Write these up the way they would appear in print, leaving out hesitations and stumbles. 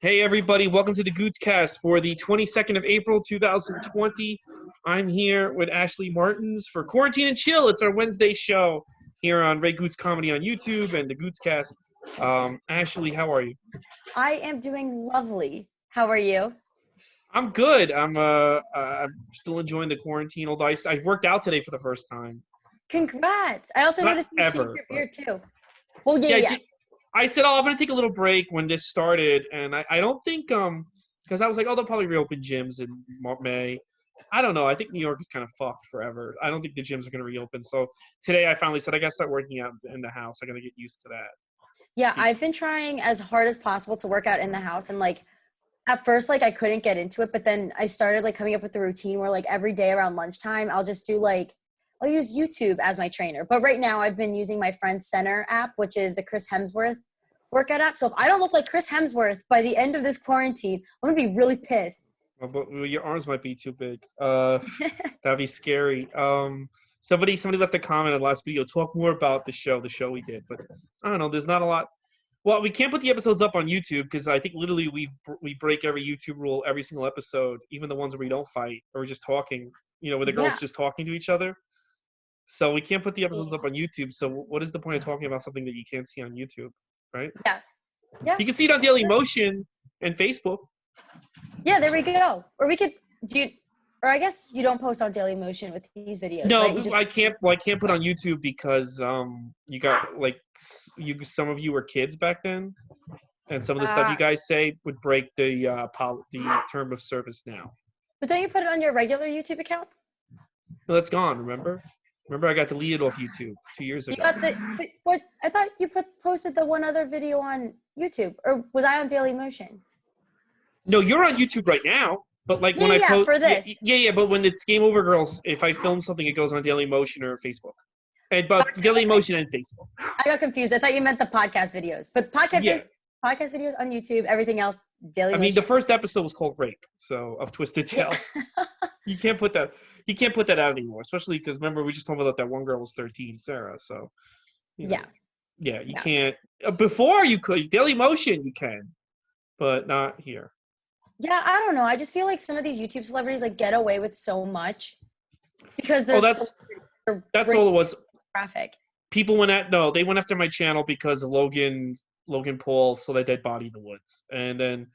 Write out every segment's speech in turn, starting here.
Hey everybody, welcome to the Gootz cast for the 22nd of April 2020. I'm here with Ashley Martins for Quarantine and Chill. It's our Wednesday show here on Ray Gootz Comedy on YouTube and the Gootz cast. Ashley, how are you? I am doing lovely. How are you? I'm good. I'm still enjoying the quarantine. Although I worked out today for the first time. Congrats. I also Not noticed you shaved ever. your But beard too. Well, yeah, yeah. I said, I'm gonna take a little break when this started, and I don't think because I was like, oh, they'll probably reopen gyms in May. I don't know. I think New York is kind of fucked forever. I don't think the gyms are gonna reopen. So today I finally said I gotta start working out in the house. I gotta get used to that. Yeah, I've been trying as hard as possible to work out in the house and at first I couldn't get into it, but then I started coming up with the routine where every day around lunchtime I'll just do I'll use YouTube as my trainer. But right now I've been using my friend's Center app, which is the Chris Hemsworth workout app. So if I don't look like Chris Hemsworth by the end of this quarantine, I'm gonna be really pissed. But your arms might be too big. That'd be scary. Somebody left a comment in the last video. Talk more about the show we did. But I don't know. There's not a lot. Well, we can't put the episodes up on YouTube because I think literally we break every YouTube rule every single episode, even the ones where we don't fight or we're just talking. Where the girls just talking to each other. So we can't put the episodes up on YouTube. So what is the point of talking about something that you can't see on YouTube, right? Yeah. You can see it on Daily Motion and Facebook. Yeah, there we go. Or we could or I guess you don't post on Daily Motion with these videos. No, right? I can't. Well, I can't put on YouTube because you got some of you were kids back then, and some of the stuff you guys say would break the term of service now. But don't you put it on your regular YouTube account? No, that's gone. Remember, I got deleted off YouTube 2 years ago. You got what? I thought you posted the one other video on YouTube, or was I on Daily Motion? No, you're on YouTube right now. But when I post, for this. Yeah. But when it's Game Over Girls, if I film something, it goes on Daily Motion or Facebook, but Okay, Daily Motion and Facebook. I got confused. I thought you meant the podcast videos, but podcast videos on YouTube. Everything else, Daily Motion. I mean, the first episode was called Rape, so of Twisted Tales. Yeah. You can't put that out anymore, especially because remember we just talked about that one girl was 13, Sarah. So you can't. Before you could Daily Motion, you can, but not here. Yeah, I don't know. I just feel like some of these YouTube celebrities get away with so much because there's that's all it was. Traffic. People went after my channel because of Logan Paul saw that dead body in the woods, and then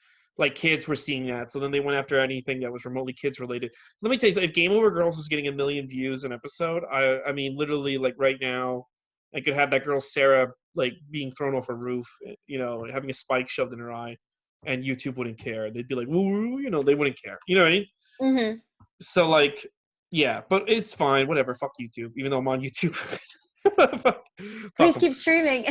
kids were seeing that, so then they went after anything that was remotely kids related. Let me tell you, if Game Over Girls was getting 1 million views an episode, I mean, literally, right now, I could have that girl Sarah being thrown off a roof, having a spike shoved in her eye. And YouTube wouldn't care. They'd be like, woo, they wouldn't care. You know what I mean? Mm-hmm. So, yeah, but it's fine. Whatever. Fuck YouTube. Even though I'm on YouTube. Please keep streaming.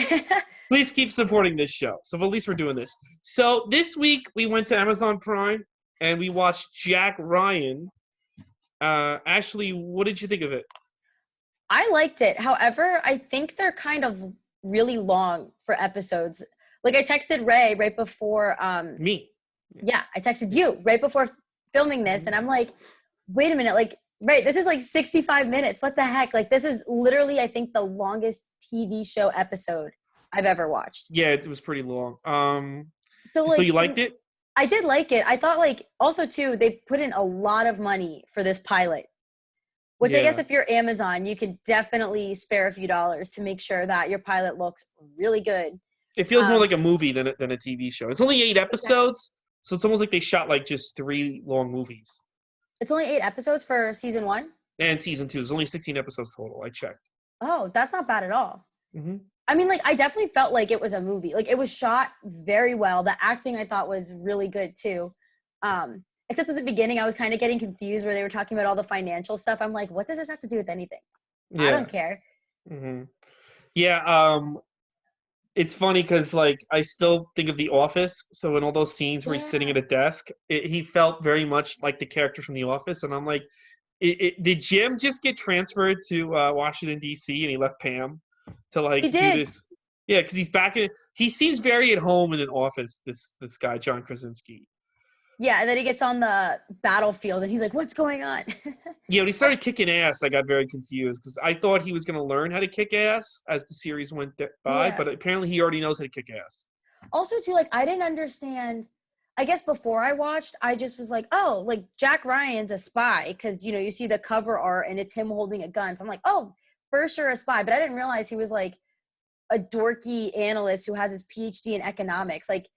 Please keep supporting this show. So at least we're doing this. So this week we went to Amazon Prime and we watched Jack Ryan. Ashley, what did you think of it? I liked it. However, I think they're kind of really long for episodes. I texted Ray right before me. Yeah, I texted you right before filming this, and I'm like, wait a minute, Ray, this is 65 minutes. What the heck? This is literally, I think, the longest TV show episode I've ever watched. Yeah, it was pretty long. So you liked it? I did like it. I thought also too, they put in a lot of money for this pilot. Which I guess if you're Amazon, you could definitely spare a few dollars to make sure that your pilot looks really good. It feels more like a movie than a TV show. It's only 8 episodes, so it's almost like they shot just 3 long movies. It's only 8 episodes for season 1? And season 2. There's only 16 episodes total. I checked. Oh, that's not bad at all. Mm-hmm. I mean, I definitely felt like it was a movie. It was shot very well. The acting I thought was really good too. Except at the beginning, I was kind of getting confused where they were talking about all the financial stuff. I'm like, what does this have to do with anything? Yeah. I don't care. Mm-hmm. Yeah. It's funny because I still think of The Office. So in all those scenes where he's sitting at a desk, he felt very much like the character from The Office. And I'm like, did Jim just get transferred to Washington, D.C. and he left Pam to he do did. this? Yeah, because he's back in. He seems very at home in an office. This guy, John Krasinski. Yeah, and then he gets on the battlefield and he's like, what's going on? Yeah, when he started kicking ass, I got very confused because I thought he was going to learn how to kick ass as the series went by, but apparently he already knows how to kick ass. Also, too, I didn't understand. I guess before I watched, I just was like, oh, like Jack Ryan's a spy because you see the cover art and it's him holding a gun. So I'm like, oh, for sure a spy. But I didn't realize he was like a dorky analyst who has his PhD in economics. Like,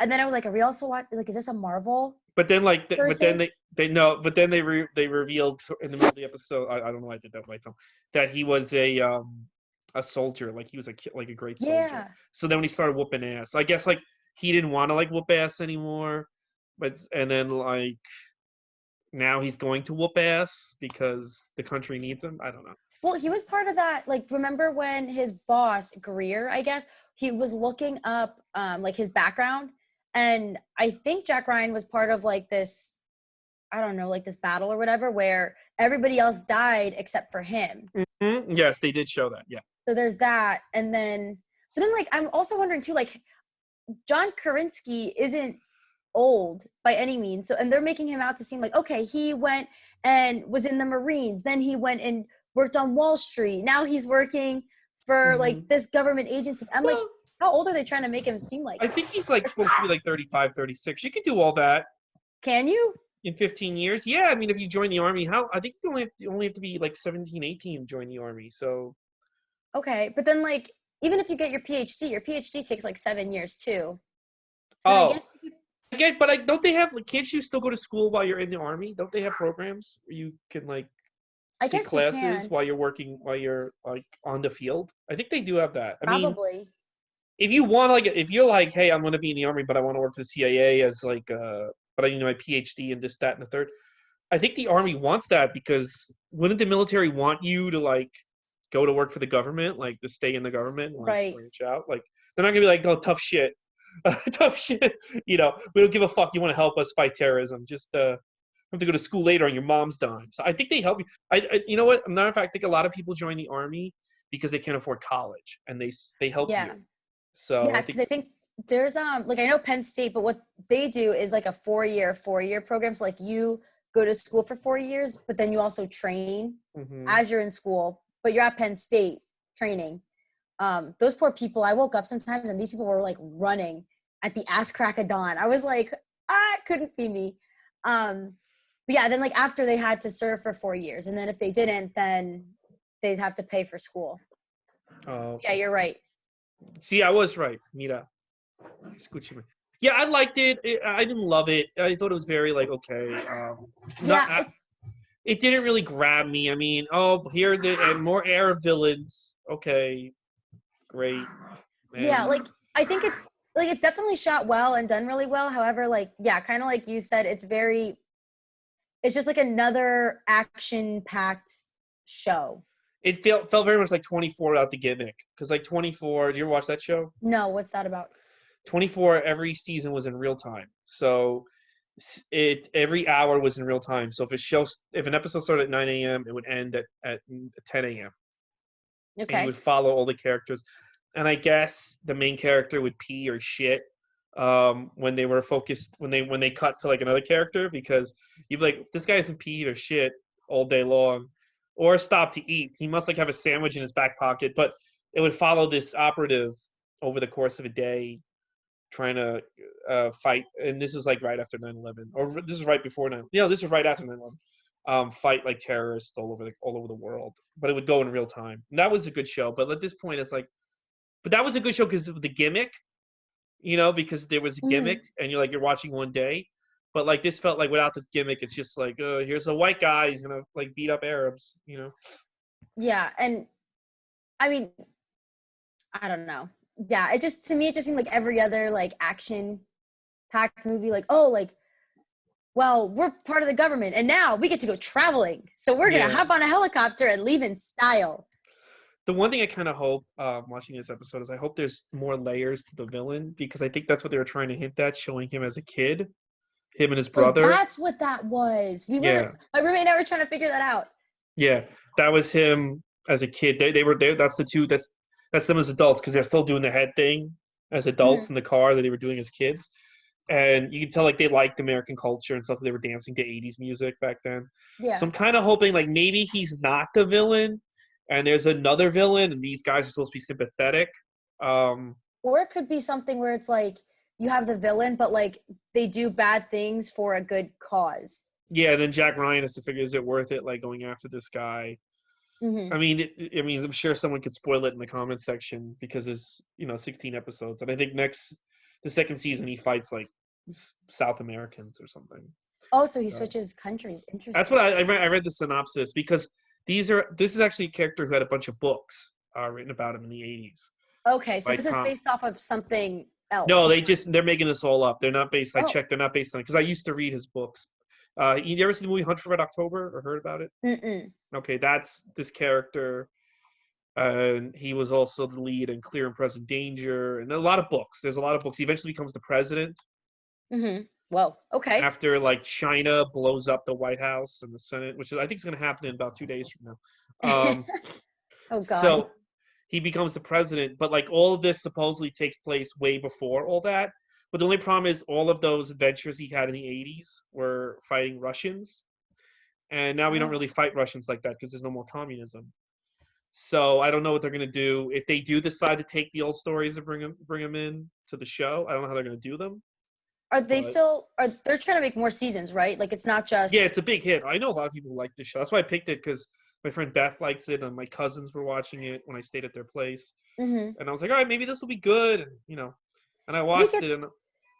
and then I was like, are we also watching? Like, is this a Marvel But then but then person? they know, but then they revealed in the middle of the episode. I don't know why I did that with my film, that he was a soldier, like he was like a great soldier. Yeah. So then when he started whooping ass, I guess like he didn't want to like whoop ass anymore, and then like now he's going to whoop ass because the country needs him. I don't know. Well, he was part of that. Like, remember when his boss, Greer, I guess, he was looking up like his background. And I think Jack Ryan was part of like this, I don't know, like this battle or whatever, where everybody else died except for him. Mm-hmm. Yes, they did show that. Yeah. So there's that. But then like, I'm also wondering too, like, John Kerensky isn't old by any means. So, and they're making him out to seem like, okay, he went and was in the Marines. Then he went and worked on Wall Street. Now he's working for like this government agency. I'm like, Well, how old are they trying to make him seem like? I think he's like supposed to be like 35, 36. You can do all that Can you? in 15 years. Yeah, I mean, if you join the army, I think you only have to be like 17, 18 to join the army. So Okay. But then like, even if you get your PhD takes like 7 years too. So then I oh, guess you could, I get, but don't they have like? Can't you still go to school while you're in the army? Don't they have programs where you can like I take guess you classes can while you're working, while you're like on the field? I think they do have that. I mean, probably. if you want like, if you're like, hey, I'm going to be in the army, but I want to work for the CIA as like, but I need my PhD and this, that, and the third. I think the army wants that because wouldn't the military want you to like go to work for the government, like to stay in the government, and, like Right. branch out? Like they're not gonna be like, oh, tough shit, tough shit. We don't give a fuck. You want to help us fight terrorism? Just have to go to school later on your mom's dime. So I think they help you. You know what? As a matter of fact, I think a lot of people join the army because they can't afford college, and they help Yeah. you. So Yeah. I think Cause I think there's like, I know Penn State, but what they do is like a 4-year program. So like you go to school for 4 years, but then you also train mhm. as you're in school, but you're at Penn State training. Those poor people, I woke up sometimes and these people were like running at the ass crack of dawn. I was like, it couldn't be me. But yeah, then like after they had to serve for 4 years, and then if they didn't, then they'd have to pay for school. Yeah, you're right. See, I was right. Mira, escúchame. Yeah, I liked it. I didn't love it. I thought it was very like okay. Not. Yeah, It didn't really grab me. I mean, here are the and more Arab villains. Okay, great. yeah, And like I think it's definitely shot well and done really well. However, like yeah, kind of like you said, it's just like another action-packed show. it felt very much like 24 without the gimmick. Because like 24, do you ever watch that show? No, what's that about? 24, every season was in real time. So every hour was in real time. So if an episode started at 9 a.m., it would end at 10 a.m. And you Okay. would follow all the characters. And I guess the main character would pee or shit when they were focused when they cut to like another character, because you'd be like, this guy hasn't peed or shit all day long or stop to eat. He must like have a sandwich in his back pocket. But it would follow this operative over the course of a day trying to fight. And this was like right after 9/11, or this is right before 9. This is right after 9/11. Fight like terrorists all over the world, but it would go in real time. And that was a good show. But at this point, it's like, but that was a good show because of the gimmick, because there was a Mhm. gimmick, and you're watching one day. But like this felt like without the gimmick, it's just like, here's a white guy, he's gonna like beat up Arabs. Yeah, and I mean, I don't know. Yeah, to me it just seemed like every other like action packed movie, like, oh, like, well, we're part of the government and now we get to go traveling. So we're gonna Yeah. hop on a helicopter and leave in style. The one thing I kind of hope watching this episode is I hope there's more layers to the villain, because I think that's what they were trying to hint at, showing him as a kid, him and his So brother. that's what that was. Yeah. My roommate and I were trying to figure that out. Yeah, that was him as a kid. They were there. That's the two. That's them as adults, because they're still doing the head thing as adults Mhm. in the car that they were doing as kids. And you can tell like they liked American culture and stuff. They were dancing to 80s music back then. So Yeah. I'm kind of hoping like maybe he's not the villain and there's another villain and these guys are supposed to be sympathetic. Um, Or it could be something where it's like you have the villain, but like they do bad things for a good cause. Yeah, and then Jack Ryan has to figure, is it worth it, like, going after this guy? Hmm. I mean, I'm sure someone could spoil it in the comment section because there's 16 episodes, and I think the second season he fights like South Americans or something. Oh, so he So switches countries. that's Interesting. what I read the synopsis because this is actually a character who had a bunch of books written about him in the 80s Okay, so by this is Tom. based off of something else. No, they're making this all up. They're not based. I Oh, checked. They're not based on it because I used to read his books. You ever seen the movie Hunt for Red October or heard about it? mm-mm. Okay, that's this character. And he was also the lead in Clear and Present Danger and a lot of books. There's a lot of books. He eventually becomes the president Mm-hmm. Well, okay. after like China blows up the White House and the Senate, which I think is going to happen in about 2 days from now. Oh God. So he becomes the president, but like all of this supposedly takes place way before all that. But the only problem is all of those adventures he had in the 80s were fighting Russians. And now we don't Oh. really fight Russians like that because there's no more communism. So I don't know what they're gonna do if they do decide to take the old stories and bring them in to the show. I don't know how they're gonna do them, Are they but still? Are they're trying to make more seasons, right? Like it's not yeah, just. it's a big hit. I know a lot of people like this show. That's why I picked it because my friend Beth likes it, and my cousins were watching it when I stayed at their place, Hmm. and I was like, all right, maybe this will be good, and I Maybe it watched it, gets. and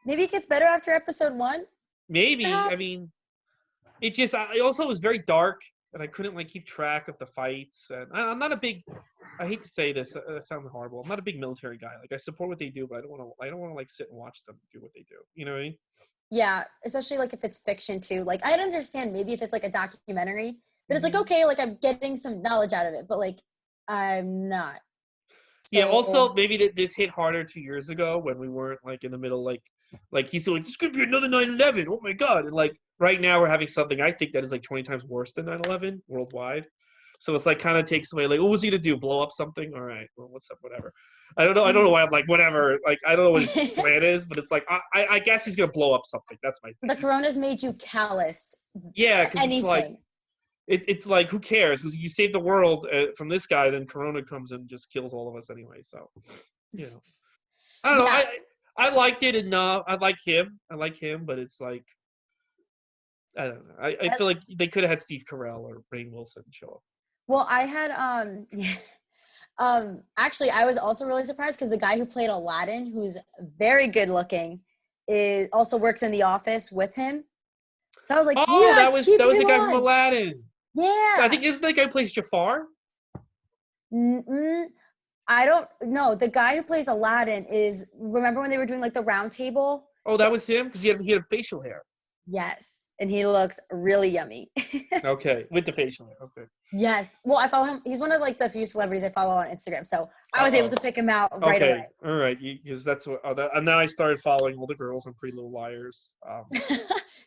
Maybe it gets better after episode one. maybe I Perhaps. mean, it also was very dark, and I couldn't like keep track of the fights, and I'm not a big. I hate to say this, it sounds horrible. I'm not a big military guy. Like I support what they do, but I don't want to like sit and watch them do what they do. You know what I mean? Yeah, especially like if it's fiction too. Like I'd understand maybe if it's like a documentary, then it's like Hmm. okay, like I'm getting some knowledge out of it, but like I'm not. Yeah. So Also, maybe this hit harder 2 years ago when we weren't like in the middle, like he's like, "This could be another 9/11. Oh my god!" And like right now, we're having something I think that is like 20 times worse than 9/11 worldwide. So it's like kind of takes away like, what was he gonna do? Blow up something? All right, well, what's up? Whatever. I don't know. I don't know mhm. why I'm like whatever. Like I don't know what his plan is, but it's like I guess he's gonna blow up something. That's my The thing. corona's made you calloused Yeah, to because it's like anything. it's like who cares? Because you save the world from this guy, then Corona comes and just kills all of us anyway. So you know, I don't know. Yeah. I liked it enough. I like him. I like him, but it's like I don't know. I I- feel like they could have had Steve Carell or Rainn Wilson show up. Well, I had actually I was also really surprised because the guy who played Aladdin, who's very good looking, is also works in the office with him. So I was like, Oh, yes, keep that was the him guy from on. Aladdin. I Yeah. think it was the guy who plays Jafar. Mm-mm. I don't know. The guy who plays Aladdin is remember when they were doing like the round table? Oh, So that was him because he had facial hair. yes. And he looks really yummy. Okay, with the facial hair. Okay. Yes. Well, I follow him. He's one of like the few celebrities I follow on Instagram. So I Uh was able oh. to pick him out right Okay. away. All right. Because that's what. And now I started following all the girls on Pretty Little Liars.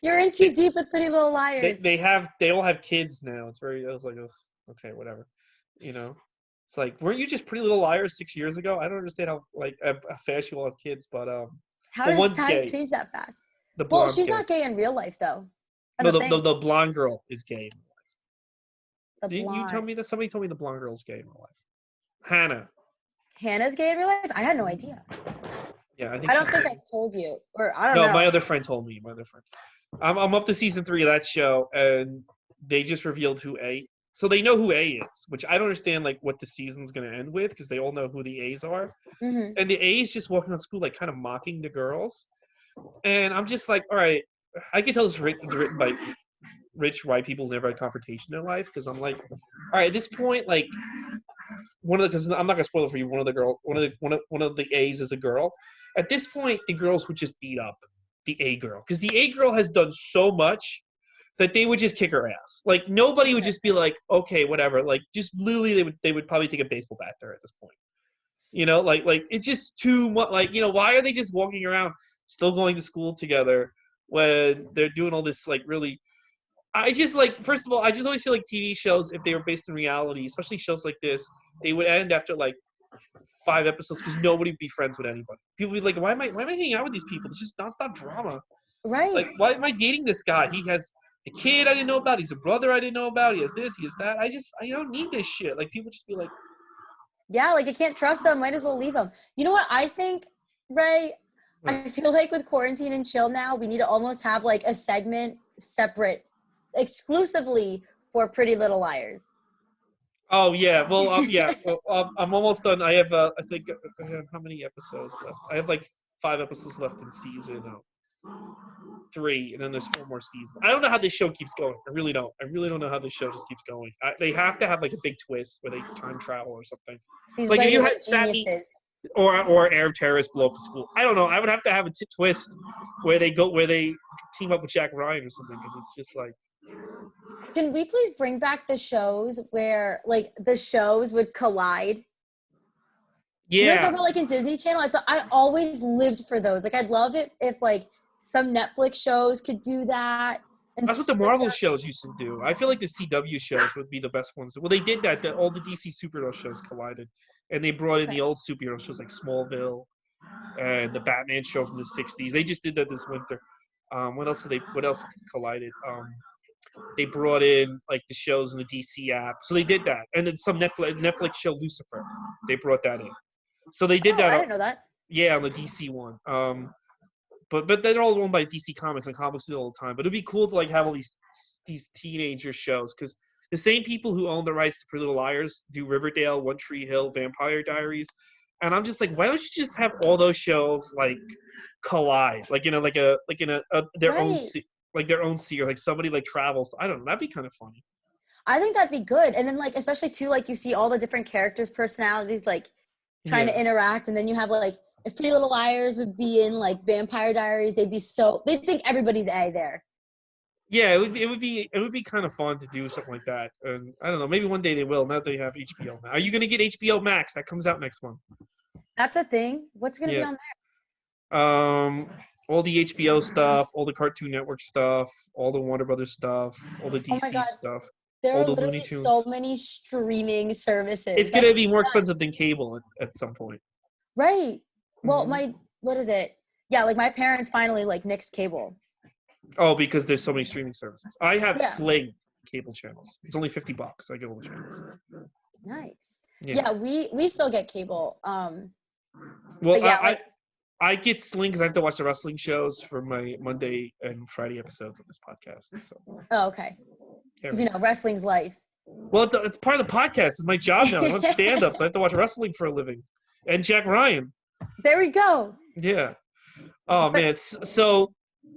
You're in too They, deep with Pretty Little Liars. they all have kids now. It's very. I was like, oh, okay, whatever. You know, it's like, weren't you just Pretty Little Liars 6 years ago? I don't understand how like how fast you all have kids, but How well, does one's time gay. change that fast? The Well, blonde's she's gay. not gay in real life though. I No, don't think. the blonde girl is gay. The Didn't you tell me blonde. that? Somebody told me the blonde girl's gay in real life. Hannah. Hannah's gay in real life? I had no idea. Yeah, I think I she don't think told I me. told you. Or I don't No, my know. other friend told me. My other friend. I'm up to season 3 of that show, and they just revealed who A. So they know who A is, which I don't understand like what the season's gonna end with because they all know who the A's are, Hmm. and the A's just walking on school like kind of mocking the girls, and I'm just like, all right, I can tell it's written by rich white people who never had confrontation in their life because I'm like, all right, at this point, like one of the because I'm not gonna spoil it for you. One of the A's is a girl. At this point, the girls would just beat up the A girl because the A girl has done so much that they would just kick her ass. Like nobody would just Jesus. be like, okay, whatever. Like just literally, they would probably take a baseball bat there at this point. Like it's just too much. Like why are they just walking around still going to school together when they're doing all this like really I just like first of all, I just always feel like TV shows, if they were based in reality, especially shows like this, they would end after like 5 episodes because nobody would be friends with anybody. People would be like, why am I hanging out with these people? It's just nonstop drama. Like, Right. why am I dating this guy? He has a kid I didn't know about. He's a brother I didn't know about. He has this, he has that. I don't need this shit. Like people just be like, Yeah, like you can't trust them. Might as well leave them. You know what I think, Ray? I feel like with quarantine and chill now, we need to almost have like a segment separate exclusively for Pretty Little Liars. Oh yeah, well yeah, well, I'm almost done. I have I think I have how many episodes left? I have like 5 episodes left in season 3, and then there's 4 more seasons. I don't know how this show keeps going. I really don't. I really don't know how this show just keeps going. They have to have like a big twist where they time travel or something. These Like if you writers had are sat me geniuses. or Arab terrorists blow up the school. I don't know. I would have to have a twist where they team up with Jack Ryan or something, because it's just like. Can we please bring back the shows where like the shows would collide? You know what I'm Yeah, talking about, like in Disney Channel? I always lived for those. Like I'd love it if like some Netflix shows could do that and that's what the switch Marvel up. shows used to do. I feel like the CW shows would be the best ones. Well, they did that. All the DC superhero shows collided, and they brought in the old superhero shows like Smallville and the Batman show from the '60s. They just did that this winter. What else collided? They brought in like the shows in the DC app, so they did that, and then some Netflix show Lucifer. They brought that in, so they did Oh, I that. didn't know that. Yeah, on the DC one. But they're all owned by DC Comics, and comics do it all the time. But it'd be cool to like have all these teenager shows, because the same people who own the rights to Pretty Little Liars do Riverdale, One Tree Hill, Vampire Diaries, and I'm just like, why don't you just have all those shows like collide, like their own Right. their own series, like somebody like travels. I don't know, that'd be kind of funny. I think that'd be good. And then like especially too, like you see all the different characters' personalities like trying Yeah. to interact, and then you have like if Pretty Little Liars would be in like Vampire Diaries, they'd think everybody's A there. Yeah, it would be kind of fun to do something like that. And I don't know, maybe one day they will. Now that they have HBO. Are you gonna get HBO Max? That comes out next month. That's a thing. What's gonna be Yeah. on All the HBO stuff, all the Cartoon Network stuff, all the Warner Brothers stuff, all the there? Oh my DC God. stuff, There all are the Looney literally so Tunes. many streaming services. It's That's gonna be more expensive than cable at some point. right. Well, Hmm. what is it? Yeah, like my parents finally like nixed cable. Oh, because there's so many streaming services. I have Yeah. Sling cable channels. It's only $50. I get all the channels. Nice. Yeah. Yeah, we still get cable. Well, But yeah, I get Sling because I have to watch the wrestling shows for my Monday and Friday episodes of this podcast. So. oh, okay. Because Yeah. wrestling's life. Well, it's part of the podcast. It's my job now. I run stand-up, so I have to watch wrestling for a living. And Jack Ryan. There we go. Yeah. Oh, man. So,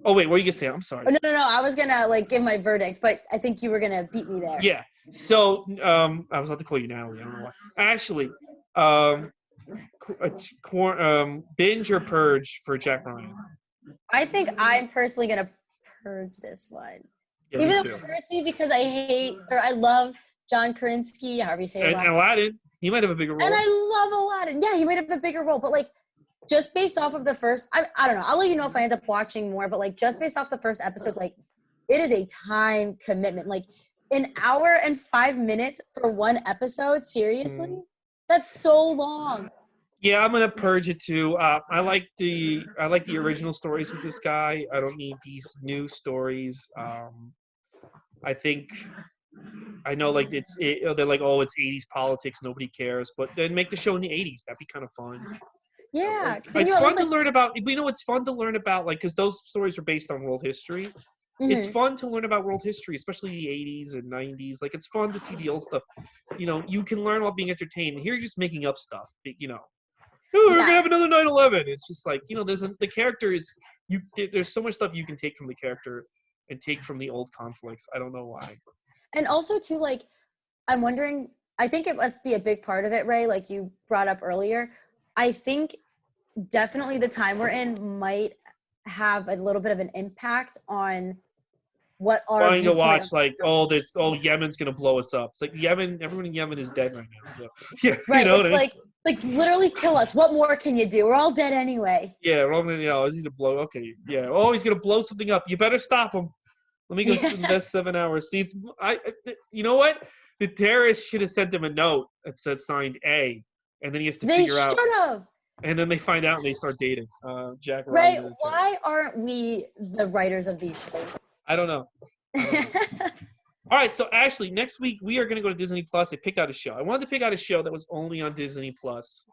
oh, wait. What are you going to say? I'm sorry. Oh, no. I was gonna like give my verdict, but I think you were gonna beat me there. Yeah. So, I was about to call you Natalie. I don't know why. Actually, binge or purge for Jack Ryan? I think I'm personally gonna purge this one. Yeah, Even me though too. it hurts me because I love John Krasinski, however you say his And last name. Aladdin, he might have a bigger role. And I love Aladdin. Yeah, he might have a bigger role, but like just based off of the first, I don't know. I'll let you know if I end up watching more, but like just based off the first episode, like it is a time commitment. Like an hour and 5 minutes for one episode. Seriously, that's so long. Yeah, I'm gonna purge it too. I like the original stories with this guy. I don't need these new stories. I think I know like they're like, oh, it's 80s politics, nobody cares, but then make the show in the 80s. That'd be kind of fun. Yeah, It's fun to learn about. It's fun to learn about, like, because those stories are based on world history. It's fun to learn about world history, especially the 80s and 90s. Like, it's fun to see the old stuff. You can learn while being entertained. Here, you're just making up stuff. Oh, we're gonna have another 9/11. It's just like, the character is there's so much stuff you can take from the character and take from the old conflicts. I don't know why. And also too, like, I'm wondering, I think it must be a big part of it, Ray, like you brought up earlier. I think definitely the time we're in might have a little bit of an impact on what our Wanting to viewpoint watch of- like, Yemen's gonna blow us up. It's like everyone in Yemen is dead right now. So, yeah, right. You know it's what I mean? like literally kill us. What more can you do? We're all dead anyway. Yeah, Roman, is he to blow? Okay, yeah. Oh, he's gonna blow something up. You better stop him. Let me go invest 7 hours. See, you know what? The terrorists should have sent him a note that said signed A, and then he has to figure out. They should have. And then they find out and they start dating. Jack Ray, Ryan. why aren't we the writers of these shows? I don't know. All right, so Ashley, next week we are going to go to Disney Plus. I picked out a show. I wanted to pick out a show that was only on Disney Plus.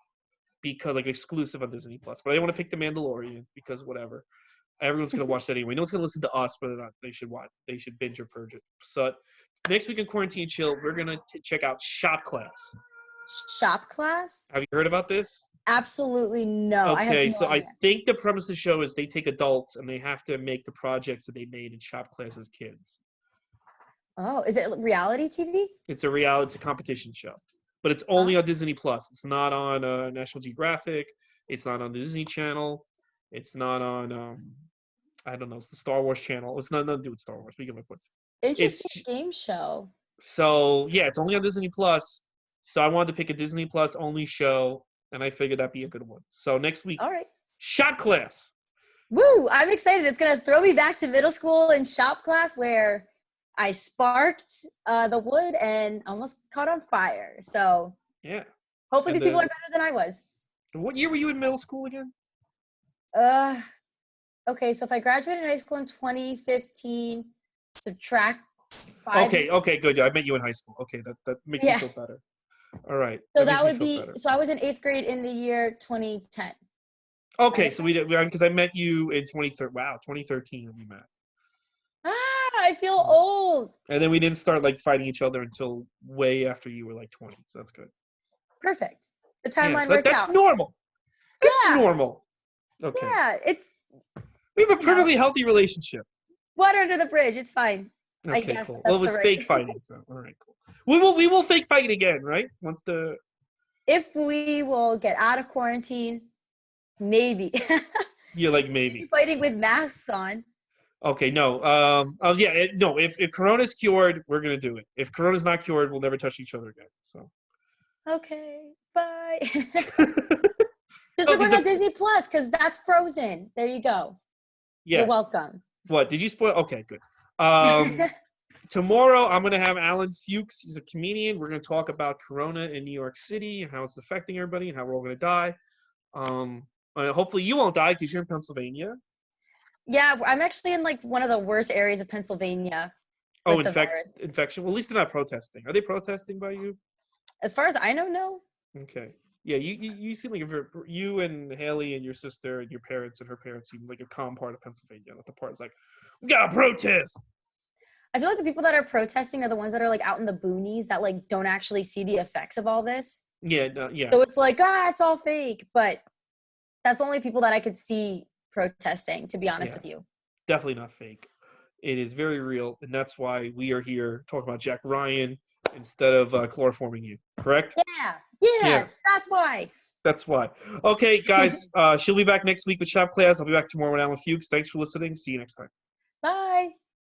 because like exclusive on Disney Plus. But I didn't want to pick The Mandalorian because whatever. Everyone's gonna watch that anyway. No one's gonna listen to us whether or not they should watch. They should binge or purge it. So next week in Quarantine Chill, we're gonna check out Shop Class. Shop Class? Have you heard about this? Absolutely no. I have Okay, no so idea. I think the premise of the show is they take adults and they have to make the projects that they made in Shop Class as kids. Oh, is it reality TV? It's a reality competition show, but it's only on Disney Plus. It's not on National Geographic. It's not on the Disney Channel. It's not on I don't know. It's the Star Wars Channel. It's nothing to do with Star Wars. We get my point. Interesting game show. So yeah, it's only on Disney Plus. So I wanted to pick a Disney Plus only show, and I figured that'd be a good one. So next week, All right. Shop Class. Woo! I'm excited. It's gonna throw me back to middle school and shop class where I sparked the wood and almost caught on fire. So Yeah. hopefully And these people are better than I was. What year were you in middle school again? Okay, so if I graduated high school in 2015, subtract 5. Okay, good. Yeah, I met you in high school. Okay, that makes me feel better. All right. So that would be, so I was in 8th grade in the year 2010. Okay, so we did, because I met you in 2013. Wow, 2013 we met. I feel old. And then we didn't start like fighting each other until way after you were like 20. So that's good. Perfect. The timeline so worked that's out. Normal. That's normal. Okay. Yeah, we have a perfectly healthy relationship. Water under the bridge. It's fine. Okay, I guess. Cool. Well, it was fake fighting. So, all right, cool. We will fake fight again, right? If we will get out of quarantine, maybe. Yeah, like maybe. Fighting with masks on. Okay, no. No. If Corona's cured, we're gonna do it. If Corona's not cured, we'll never touch each other again. So. Okay. Bye. Since we're going on Disney Plus, because that's Frozen. There you go. Yeah. You're welcome. What? Did you spoil? Okay, good. Tomorrow, I'm going to have Alan Fuchs. He's a comedian. We're going to talk about Corona in New York City and how it's affecting everybody and how we're all going to die. Hopefully, you won't die because you're in Pennsylvania. Yeah, I'm actually in like one of the worst areas of Pennsylvania. Oh, infection. Well, at least they're not protesting. Are they protesting by you? As far as I know, no. Okay. Yeah, you seem like you and Haley and your sister and your parents and her parents seem like a calm part of Pennsylvania. Not the part that's like, we gotta protest. I feel like the people that are protesting are the ones that are like out in the boonies that like don't actually see the effects of all this. Yeah, yeah. So it's like, it's all fake. But that's the only people that I could see protesting, to be honest with you. Definitely not fake. It is very real, and that's why we are here talking about Jack Ryan instead of chloroforming you, correct? Yeah, that's why. That's why. Okay, guys, she'll be back next week with Shop Class. I'll be back tomorrow with Alan Fuchs. Thanks for listening. See you next time. Bye.